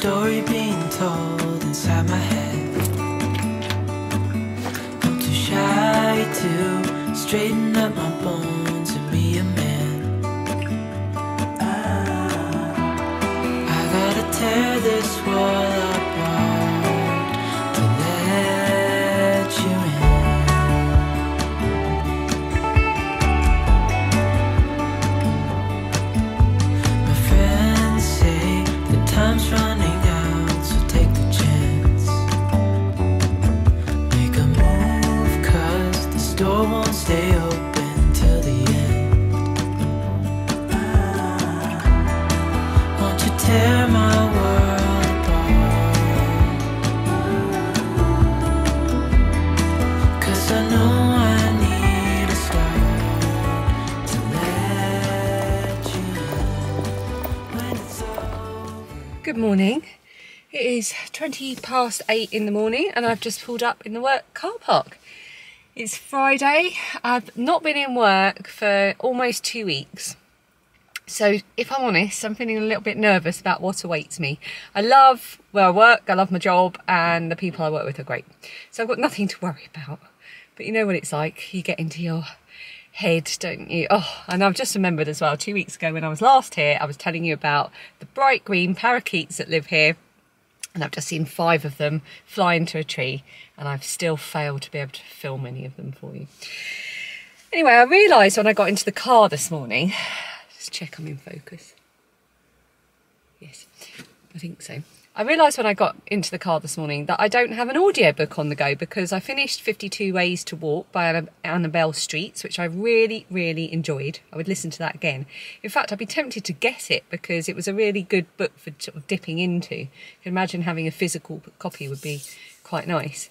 story being told inside my head. I'm too shy to straighten up my bones and be a man. I gotta tear this wall apart to let you in. My friends say the time's running out, so take the chance. Make a move, 'cause the store won't stay open till the end. Won't you tear my world apart? 'Cause I know I need a start to let you in when it's over. Good morning. It is 8:20 in the morning and I've just pulled up in the work car park. It's Friday. I've not been in work for almost 2 weeks. So if I'm honest, I'm feeling a little bit nervous about what awaits me. I love where I work, I love my job, and the people I work with are great. So I've got nothing to worry about. But you know what it's like, you get into your head, don't you? Oh, and I've just remembered as well, 2 weeks ago when I was last here, I was telling you about the bright green parakeets that live here. And I've just seen 5 of them fly into a tree, and I've still failed to be able to film any of them for you. Anyway, I realised when I got into the car this morning, just check I'm in focus. Yes, I think so. I realised when I got into the car this morning that I don't have an audiobook on the go because I finished 52 Ways to Walk by Annabelle Streets, which I really, really enjoyed. I would listen to that again. In fact, I'd be tempted to get it because it was a really good book for sort of dipping into. You can imagine having a physical copy would be quite nice.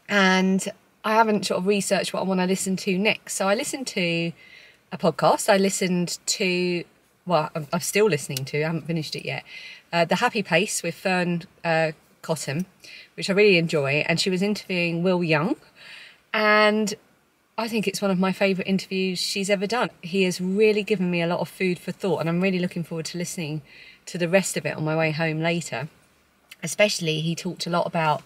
And I haven't sort of researched what I want to listen to next. So I listened to a podcast. I listened to, well, I'm still listening to, I haven't finished it yet, The Happy Pace with Fern Cotton, which I really enjoy. And she was interviewing Will Young. And I think it's one of my favourite interviews she's ever done. He has really given me a lot of food for thought. And I'm really looking forward to listening to the rest of it on my way home later. Especially, he talked a lot about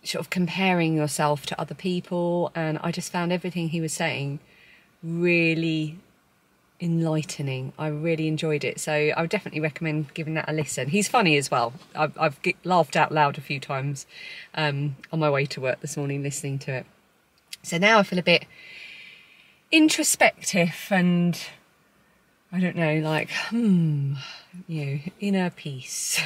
sort of comparing yourself to other people. And I just found everything he was saying really enlightening. I really enjoyed it, so I would definitely recommend giving that a listen. He's funny as well. I've laughed out loud a few times on my way to work this morning listening to it. So now I feel a bit introspective and I don't know, like inner peace.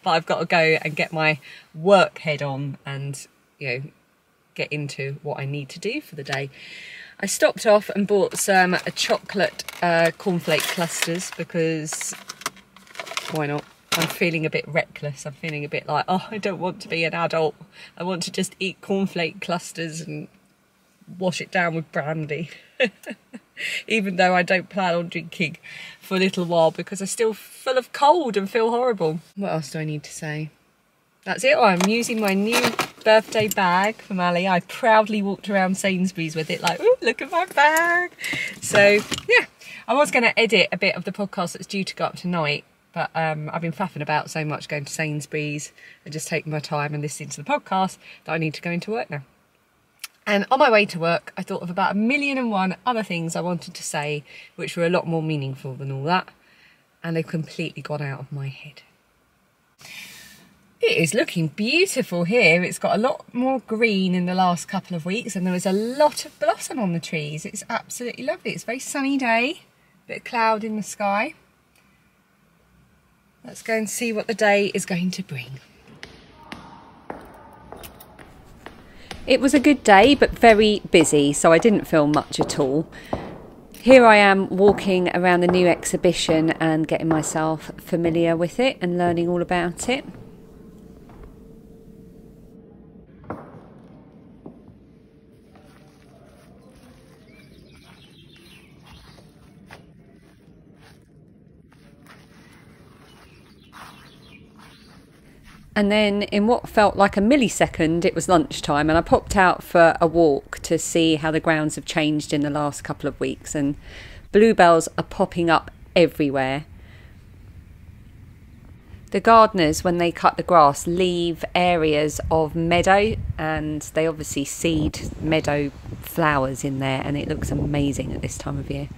But I've got to go and get my work head on and get into what I need to do for the day. I stopped off and bought some chocolate cornflake clusters because why not? I'm feeling a bit reckless. I'm feeling a bit like, oh, I don't want to be an adult. I want to just eat cornflake clusters and wash it down with brandy. Even though I don't plan on drinking for a little while because I'm still full of cold and feel horrible. What else do I need to say? That's it. I'm using my new birthday bag from Ali. I proudly walked around Sainsbury's with it like, ooh, look at my bag. So, yeah, I was going to edit a bit of the podcast that's due to go up tonight, but I've been faffing about so much going to Sainsbury's and just taking my time and listening to the podcast that I need to go into work now. And on my way to work, I thought of about 1,000,001 other things I wanted to say, which were a lot more meaningful than all that. And they've completely gone out of my head. It is looking beautiful here. It's got a lot more green in the last couple of weeks and there was a lot of blossom on the trees. It's absolutely lovely. It's a very sunny day, bit of cloud in the sky. Let's go and see what the day is going to bring. It was a good day, but very busy, so I didn't film much at all. Here I am walking around the new exhibition and getting myself familiar with it and learning all about it. And then in what felt like a millisecond, it was lunchtime and I popped out for a walk to see how the grounds have changed in the last couple of weeks, and bluebells are popping up everywhere. The gardeners, when they cut the grass, leave areas of meadow, and they obviously seed meadow flowers in there, and it looks amazing at this time of year.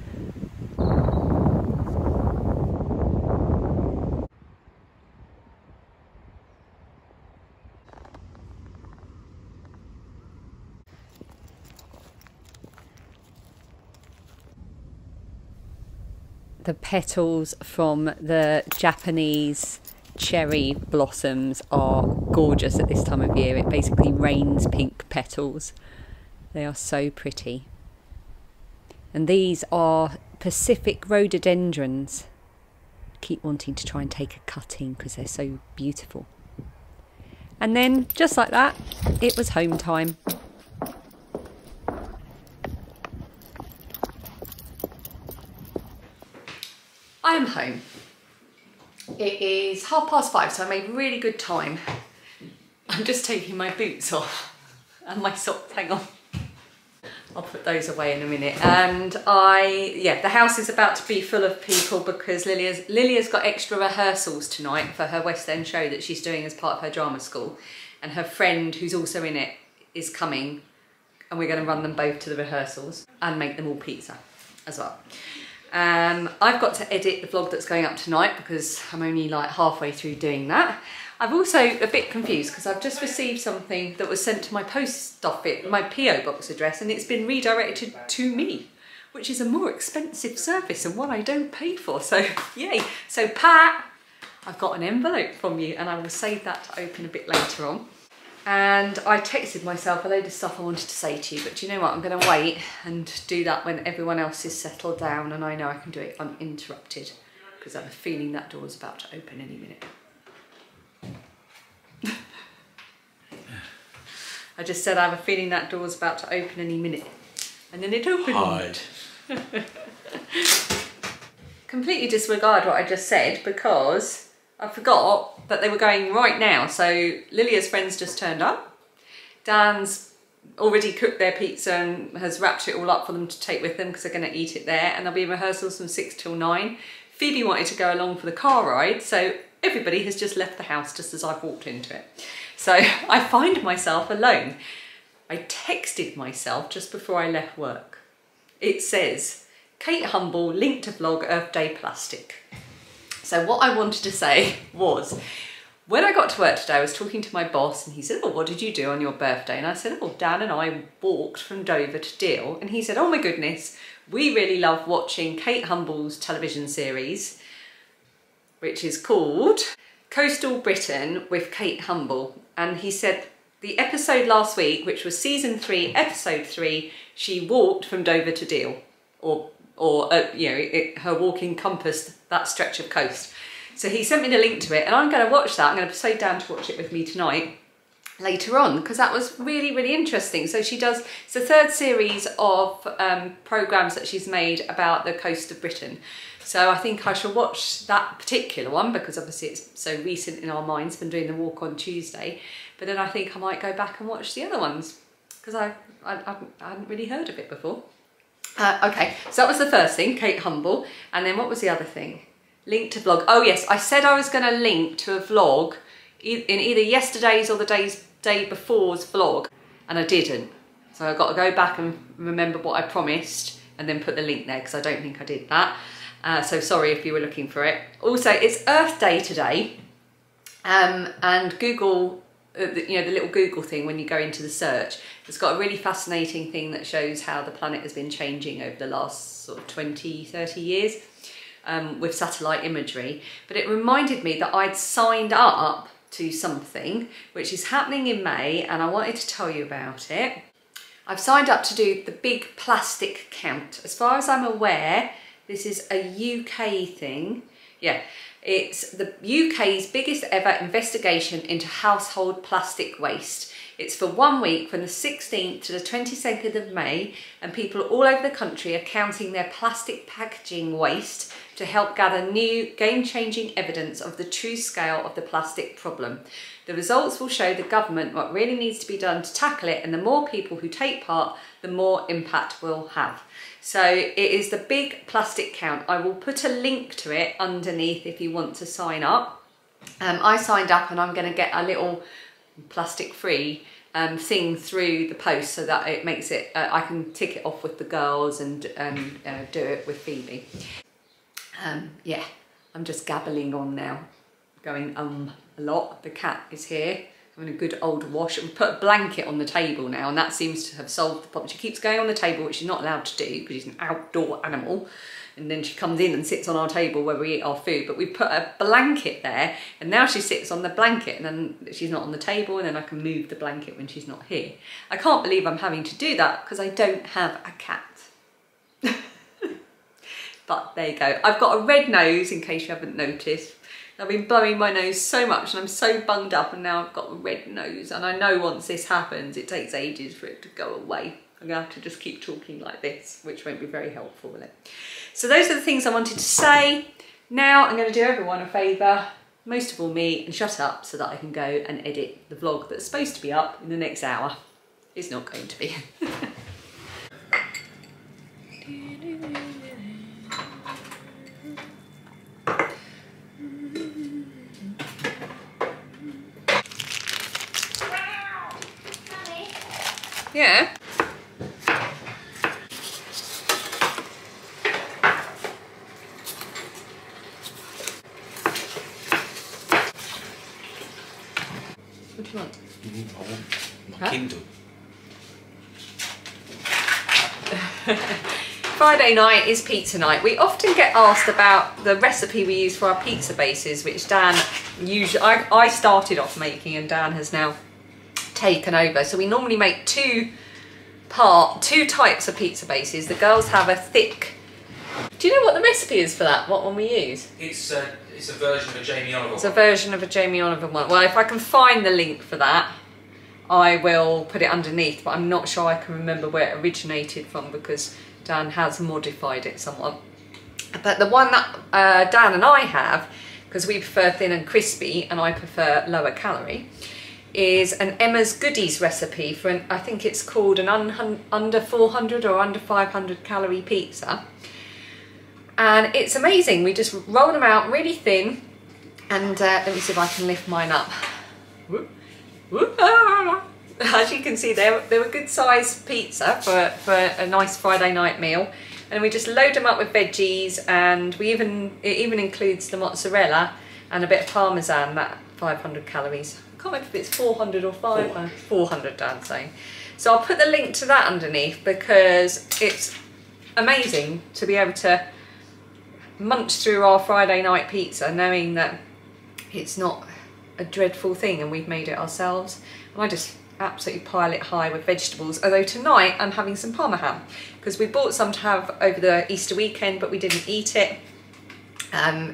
The petals from the Japanese cherry blossoms are gorgeous at this time of year. It basically rains pink petals. They are so pretty. And these are Pacific rhododendrons. I keep wanting to try and take a cutting because they're so beautiful. And then, just like that, it was home time. I am home. It is 5:30, so I made really good time. I'm just taking my boots off and my socks, hang on. I'll put those away in a minute. And the house is about to be full of people because Lilia's got extra rehearsals tonight for her West End show that she's doing as part of her drama school. And her friend, who's also in it, is coming, and we're going to run them both to the rehearsals and make them all pizza as well. I've got to edit the vlog that's going up tonight because I'm only like halfway through doing that. I'm also a bit confused because I've just received something that was sent to my post office, my PO box address, and it's been redirected to me, which is a more expensive service and one I don't pay for, so yay. So Pat, I've got an envelope from you and I will save that to open a bit later on. And I texted myself a load of stuff I wanted to say to you, but do you know what? I'm going to wait and do that when everyone else is settled down and I know I can do it uninterrupted because I have a feeling that door's about to open any minute. I just said I have a feeling that door's about to open any minute. And then it opened. Hide. Completely disregard what I just said because I forgot that they were going right now. So Lilia's friends just turned up. Dan's already cooked their pizza and has wrapped it all up for them to take with them because they're going to eat it there. And there'll be rehearsals from 6 till 9. Phoebe wanted to go along for the car ride, so everybody has just left the house just as I've walked into it. So I find myself alone. I texted myself just before I left work. It says, Kate Humble, link to vlog Earth Day plastic. So what I wanted to say was, when I got to work today, I was talking to my boss and he said, oh, what did you do on your birthday? And I said, oh, Dan and I walked from Dover to Deal. And he said, oh my goodness, we really love watching Kate Humble's television series, which is called Coastal Britain with Kate Humble. And he said the episode last week, which was season 3, episode 3, she walked from Dover to Deal, or her walk encompassed that stretch of coast. So he sent me the link to it and I'm going to watch that. I'm going to persuade Dan to watch it with me tonight later on because that was really, really interesting. So she does, it's the 3rd series of programmes that she's made about the coast of Britain. So I think I shall watch that particular one because obviously it's so recent in our minds, been doing the walk on Tuesday. But then I think I might go back and watch the other ones because I hadn't really heard of it before. Okay, so that was the first thing, Kate Humble. And then what was the other thing? Link to vlog. Oh yes, I said I was going to link to a vlog in either yesterday's or the day before's vlog, and I didn't. So I've got to go back and remember what I promised and then put the link there because I don't think I did that. So sorry if you were looking for it. Also, it's Earth Day today, and Google, the little Google thing when you go into the search, it's got a really fascinating thing that shows how the planet has been changing over the last sort of 20, 30 years with satellite imagery. But it reminded me that I'd signed up to something which is happening in May and I wanted to tell you about it. I've signed up to do the big plastic count. As far as I'm aware, this is a UK thing. Yeah, it's the UK's biggest ever investigation into household plastic waste. It's for 1 week from the 16th to the 22nd of May, and people all over the country are counting their plastic packaging waste to help gather new game-changing evidence of the true scale of the plastic problem. The results will show the government what really needs to be done to tackle it, and the more people who take part, the more impact we'll have. So it is the big plastic count. I will put a link to it underneath if you want to sign up. I signed up and I'm going to get a little plastic-free thing through the post so that it makes it, I can tick it off with the girls and do it with Phoebe. Yeah, I'm just gabbling on now, going a lot. The cat is here, having a good old wash. We put a blanket on the table now and that seems to have solved the problem. She keeps going on the table, which she's not allowed to do because she's an outdoor animal. And then she comes in and sits on our table where we eat our food, but we put a blanket there and now she sits on the blanket and then she's not on the table and then I can move the blanket when she's not here. I can't believe I'm having to do that because I don't have a cat. But there you go. I've got a red nose in case you haven't noticed. I've been blowing my nose so much and I'm so bunged up and now I've got a red nose and I know once this happens it takes ages for it to go away. I'm going to have to just keep talking like this, which won't be very helpful, will it? So those are the things I wanted to say. Now I'm going to do everyone a favour, most of all me, and shut up so that I can go and edit the vlog that's supposed to be up in the next hour. It's not going to be. Yeah. What do you want? I want my Kindle. Friday night is pizza night. We often get asked about the recipe we use for our pizza bases, which Dan usually, I started off making and Dan has now taken over. So we normally make two types of pizza bases. The girls have a thick, do you know what the recipe is for that? What one we use? It's a version of a Jamie Oliver one. It's a version of a Jamie Oliver one. Well, if I can find the link for that, I will put it underneath, but I'm not sure I can remember where it originated from because Dan has modified it somewhat. But the one that Dan and I have, because we prefer thin and crispy and I prefer lower calorie, is an Emma's Goodies recipe for an, I think it's called an under 400 or under 500 calorie pizza. And it's amazing. We just roll them out really thin and let me see if I can lift mine up. As you can see, they're a good sized pizza for a nice Friday night meal. And we just load them up with veggies and it even includes the mozzarella and a bit of parmesan, that 500 calories. I can't remember if it's 400 or 500. 400, Dan's saying. So I'll put the link to that underneath because it's amazing to be able to munch through our Friday night pizza knowing that it's not a dreadful thing and we've made it ourselves. And I just absolutely pile it high with vegetables, although tonight I'm having some parma ham because we bought some to have over the Easter weekend but we didn't eat it,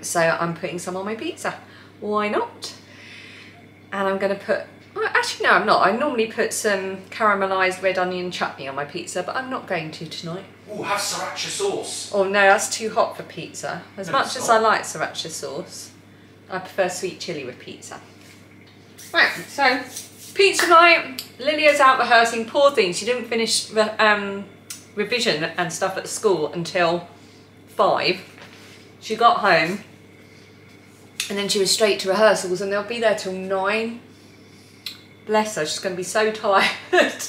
so I'm putting some on my pizza. Why not? And I'm going to put, well, actually no I'm not, I normally put some caramelised red onion chutney on my pizza, but I'm not going to tonight. Oh, have sriracha sauce. Oh no, that's too hot for pizza. As much as I like sriracha sauce, I prefer sweet chilli with pizza. Right, so pizza night. Lilia's out rehearsing. Poor thing, she didn't finish revision and stuff at school until 5. She got home and then she was straight to rehearsals and they'll be there till 9. Bless her, she's going to be so tired.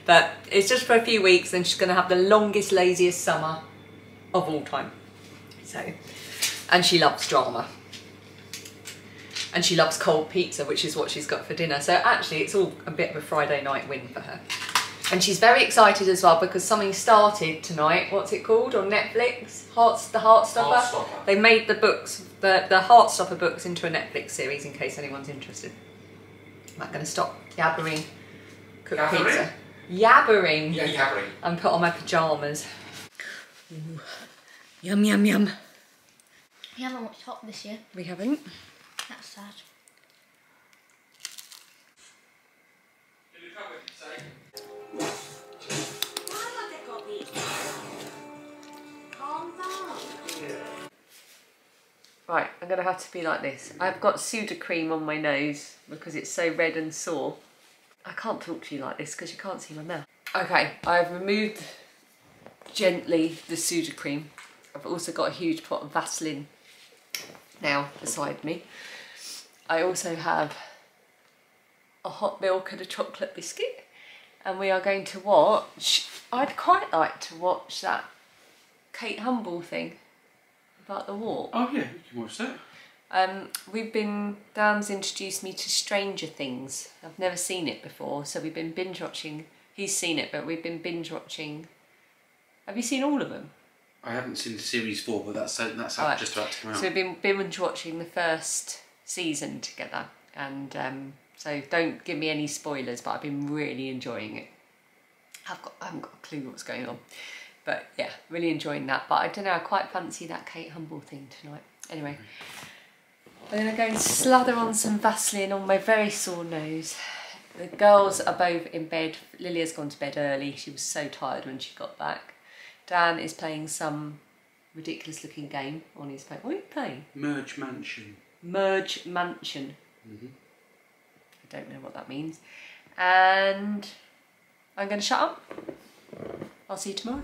But it's just for a few weeks and she's going to have the longest, laziest summer of all time. So, and she loves drama. And she loves cold pizza, which is what she's got for dinner. So actually it's all a bit of a Friday night win for her. And she's very excited as well because something started tonight. What's it called on Netflix? The Heartstopper. Heartstopper. They made the books, the Heartstopper books into a Netflix series in case anyone's interested. I'm not going to stop yabbering cook pizza. Yabbering. Yeah, yabbering. And put on my pyjamas. Ooh. Yum, yum, yum. We haven't watched Hot this year. We haven't. That's sad. Right, I'm going to have to be like this. I've got Sudocrem on my nose because it's so red and sore. I can't talk to you like this because you can't see my mouth. Okay, I've removed gently the Sudocrem. I've also got a huge pot of Vaseline now beside me. I also have a hot milk and a chocolate biscuit, and we are going to watch, I'd quite like to watch that Kate Humble thing about the walk. Oh yeah, you can watch that. Dan's introduced me to Stranger Things. I've never seen it before, so we've been binge watching. He's seen it, but we've been binge watching. Have you seen all of them? I haven't seen series 4, but that's Right. just about to come out. So we've been binge watching the first season together, and so don't give me any spoilers, but I've been really enjoying it. I haven't got a clue what's going on, but yeah, really enjoying that. But I don't know, I quite fancy that Kate Humble thing tonight. Anyway, I'm going to go and slather on some Vaseline on my very sore nose. The girls are both in bed. Lilia's gone to bed early. She was so tired when she got back. Dan is playing some ridiculous looking game on his phone. What are you playing? Merge Mansion. Merge Mansion. I don't know what that means. And I'm going to shut up. I'll see you tomorrow.